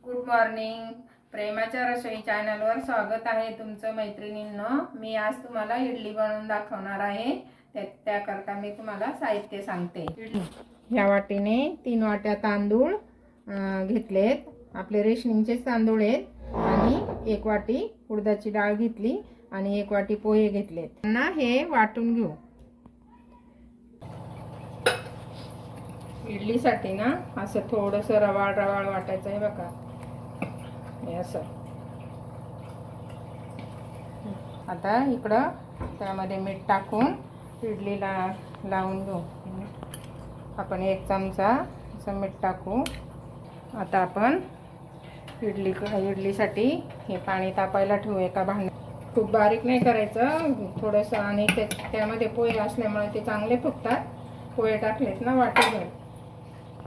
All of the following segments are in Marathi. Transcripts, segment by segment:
Good morning. प्रेमाच्या रसोई चॅनलवर स्वागत आहे तुमचं मैत्रिणींनो. मी आज तुम्हाला इडली बनवून दाखवणार आहे. त्याकरता मी तुम्हाला साहित्य सांगते. या वाटीने 3 वाट्या तांदूळ घेतलेत. आपले रेशनिंगचे तांदूळ आहेत. आणि 1 वाटी उडदाची डाळ घेतली आणि 1 वाटी पोहे घेतलेत. त्यांना हे वाटून घेऊ. इडलीसाठी ना असं थोडंसं रवाळ रवाळ वाटायचं आहे बघा. हे असं. आता इकडं त्यामध्ये मीठ टाकून इडलीला लावून घेऊ. आपण 1 चमचा असं मीठ टाकू. आता आपण इडलीसाठी हे पाणी तापायला ठेवू एका भांड्यात. खूप बारीक नाही करायचं, थोडंसं. आणि त्यामध्ये पोहे असल्यामुळे ते चांगले फुगतात. पोहे टाकलेत ना वाटेवर,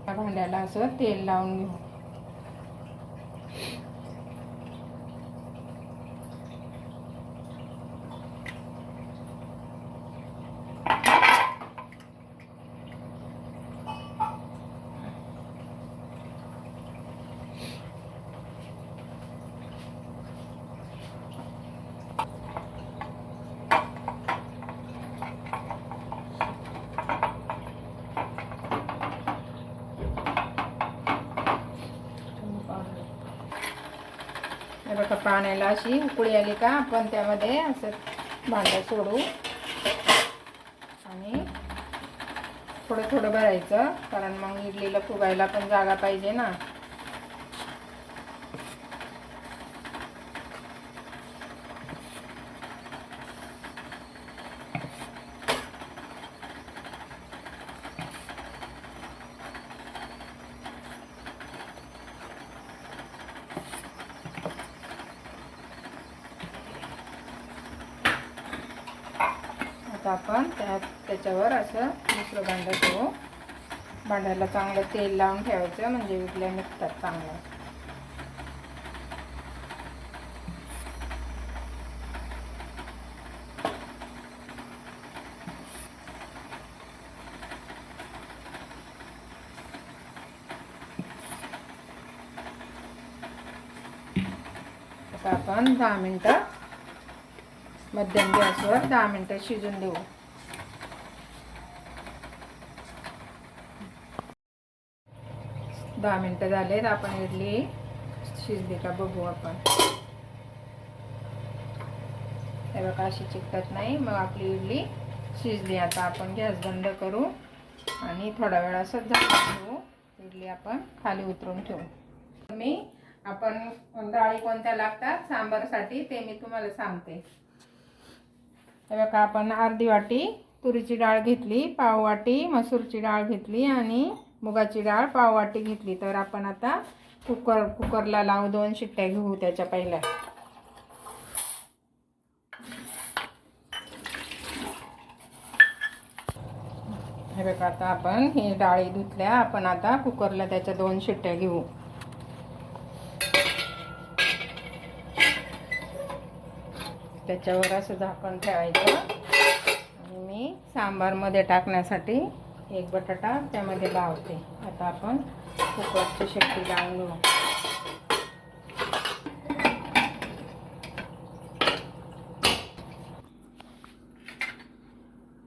त्या भांड्याला असं तेल लावून घेऊ. हे बघा, पाण्याला अशी उकळी आली का आपण त्यामध्ये असं भांडं सोडू आणि थोडं थोडं भरायचं, कारण मग इडलीला फुगायला पण जागा पाहिजे ना. आता आपण त्याच्यावर असं दुसरं भांडं ठेवू. भांड्याला चांगलं तेल लावून ठेवायचं, म्हणजे इडल्या निघतात चांगल्या. आता आपण 10 मिनिटं मध्यम गॅसवर 10 मिनिटं शिजून देऊ. दहा मिनिटं झालेत. आपण इडली शिजली का बघू आपण. हे बघा, अशी चिकटत नाही. मग आपली इडली शिजली. आता आपण गॅस बंद करू आणि थोडा वेळ असं झाकून ठेवू. इडली आपण खाली उतरून ठेवू. आपण डाळी कोणत्या लागतात सांबारसाठी ते मी तुम्हाला सांगते. हे बघा, आपण अर्धी वाटी तुरीची डाळ घेतली, पाव वाटी मसूरची डाळ घेतली आणि मुगाची डाळ पाव वाटी घेतली. तर आपण आता कुकरला लावू. 2 शिट्ट्या घेऊ त्याच्या पहिल्या. हे बघा, आता आपण हे डाळी धुतल्या. आपण आता कुकरला त्याच्या 2 शिट्ट्या घेऊ. त्याच्यावर असं झाकण ठेवायचं. आणि मी सांबारमध्ये टाकण्यासाठी 1 बटाटा त्यामध्ये लावते. आता आपण कुकरची शिट्टी लावून घेऊ.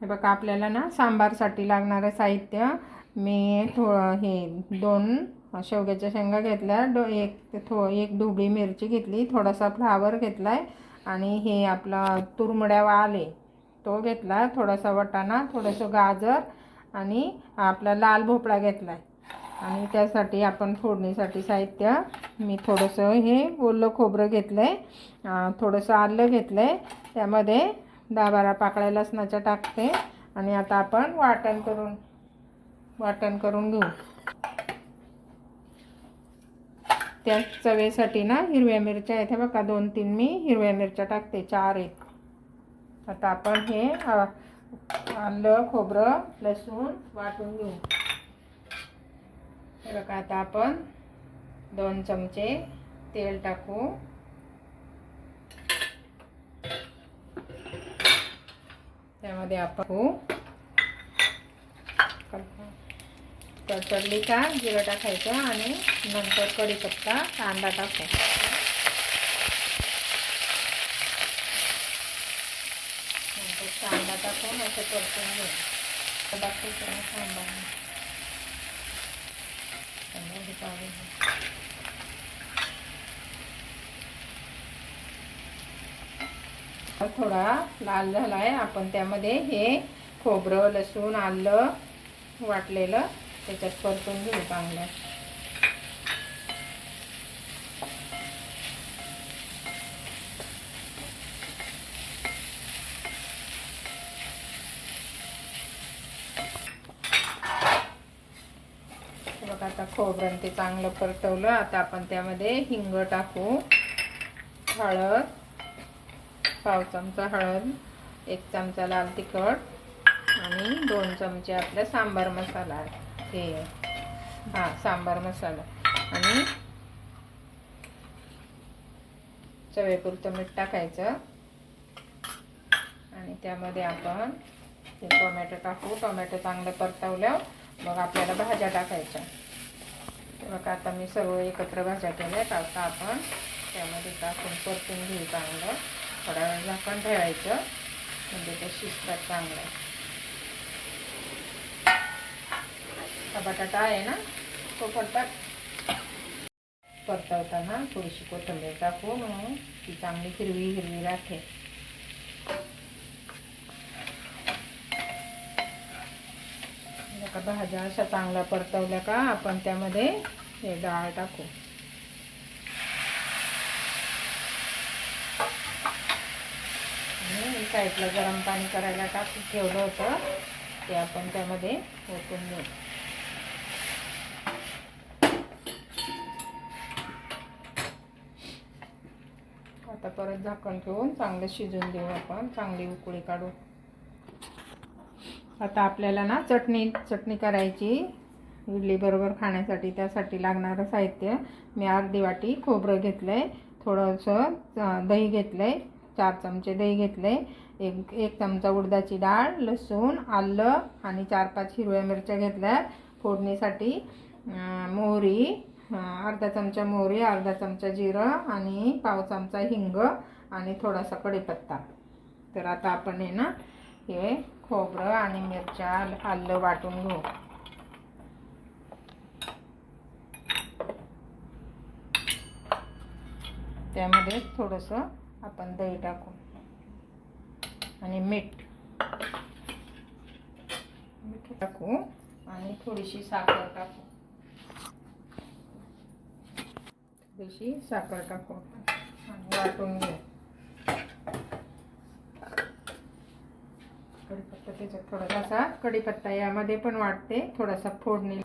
हे बघा, आपल्याला ना सांबारसाठी लागणारं साहित्य मी हे 2 शेवग्याच्या शेंगा घेतल्या, एक ढोबळी मिरची घेतली, थोडासा फ्लावर घेतलाय आणि हे आपला तुरमड्या आले तो घेतला, थोडासा वाटाणा, थोडंसं गाजर आणि आपला लाल भोपळा घेतलाय. आणि त्यासाठी आपण फोडणीसाठी साहित्य मी थोडंसं हे ओलं खोबरं घेतलंय, थोडंसं आलं घेतलंय, त्यामध्ये 10-12 पाकळ्या लसणाच्या टाकते. आणि आता आपण वाटण करून घेऊ. त्या चवेसाठी ना हिरव्या मिरच्या आहेत. हे बघा, 2-3 मी हिरव्या मिरच्या टाकते, 4 आहेत. आता आपण हे आलं खोबरं लसूण वाटून घेऊ. हे बघा, आता आपण 2 चमचे तेल टाकू. त्यामध्ये आपण तडतडली का जिरं टाकायचं आणि नंतर कढीपत्ता कांदा टाकू. नंतर कांदा टाकून असं परतून घेऊ. दाखवतो ना सांबार थोडा लाल झाला आहे. आपण त्यामध्ये हे खोबरं लसूण आलं वाटलेलं त्याच्यात परतून घेऊ चांगलं. बघा आता खोबरं ते चांगलं परतवलं. आता आपण त्यामध्ये हिंग टाकू, हळद, पाव चमचा हळद, 1 चमचा लाल तिखट आणि 2 चमचे आपला सांबार मसाला हे सांबार मसाला आणि चवीपुरतं मीठ टाकायचं. आणि त्यामध्ये आपण हे टोमॅटो टाकू. टोमॅटो चांगलं परतवल्यावर मग आपल्याला भाज्या टाकायच्या. बघा आता मी सर्व एकत्र भाज्या केल्या. आता आपण त्यामध्ये टाकून परतून घेऊ चांगलं. थोडा वेळ झाकण ठेवायचं म्हणजे ते शिजतात चांगलं. हा बटाटा आहे ना तो परतवताना थोडीशी कोथिंबीर टाकू म्हणून ती चांगली हिरवी राहते. भाज्या अशा चांगल्या परतवल्या का आपण त्यामध्ये हे डाळ टाकू. आणि साईडला गरम पाणी करायला टाकून ठेवलं होतं ते आपण त्यामध्ये ओतून घेऊ. आता परत झाकण ठेवून चांगलं शिजून देऊ आपण. चांगली उकळी काढू. आता आपल्याला ना चटणी करायची इडली बरोबर खाण्यासाठी. त्यासाठी लागणारं साहित्य मी अर्धी वाटी खोबरं घेतलंय, थोडंसं दही घेतलंय, 4 चमचे दही घेतले, एक चमचा उडदाची डाळ, लसूण, आलं आणि 4-5 हिरव्या मिरच्या घेतल्या. फोडणीसाठी मोहरी, अर्धा चमचा मोहरी, अर्धा चमचा जिरं आणि पाव चमचा हिंग आणि थोडासा कढीपत्ता. तर आता आपण हे ना हे खोबरं आणि मिरच्या आलं वाटून घेऊ. त्यामध्ये थोडंसं आपण दही टाकू आणि मीठ टाकू आणि थोडीशी साखर टाकू. आणि वाटून घेऊ. कढीपत्ता त्याच्यात थोडासा कढीपत्ता यामध्ये पण वाटते. थोडासा फोडणी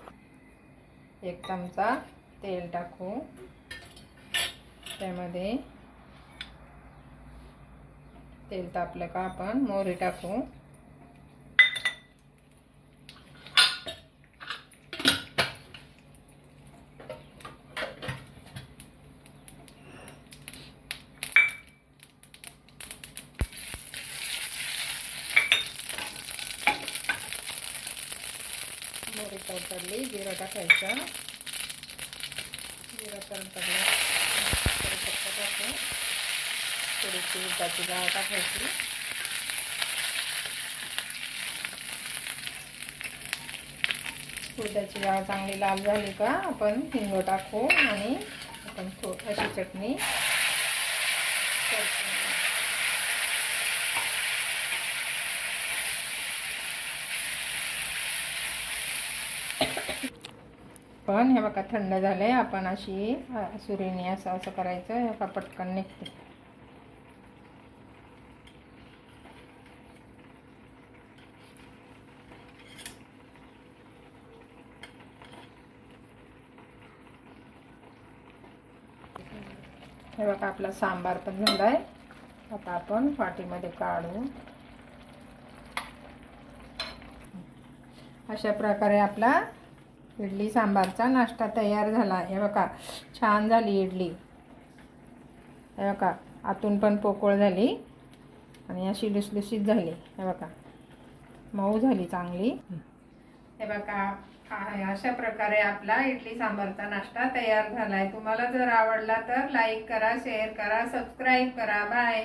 1 चमचा तेल टाकू. त्यामध्ये तेल तापलं का आपण मोहरी टाकू. मोहरी तडतडली, जिरं टाकायचं. जिरं तडतडलं कढीपत्ता टाकू. थोडीशी उडदाची डाळ टाकायची. उडदाची डाळ चांगली लाल झाली का आपण हिंग टाकू आणि आपण अशी चटणी करतो. पण हे बघा थंड झालंय. आपण अशी सुरीने असं करायचं. हे बघा पटकन निघते. हे बघा आपला सांबार पण झालाय. आता आपण वाटीमध्ये काढू. अशा प्रकारे आपला इडली सांबारचा नाश्ता तयार झाला. हे बघा छान झाली इडली. हे बघा आतून पण पोकळ झाली आणि अशी लुसलुशीत झाली. हे बघा मऊ झाली चांगली. हे बघा अशा प्रकारे आपला इडली सांबारचा नाश्ता तयार झालाय। तुम्हाला जर आवडला तर लाईक करा, शेअर करा, सबस्क्राईब करा। बाय.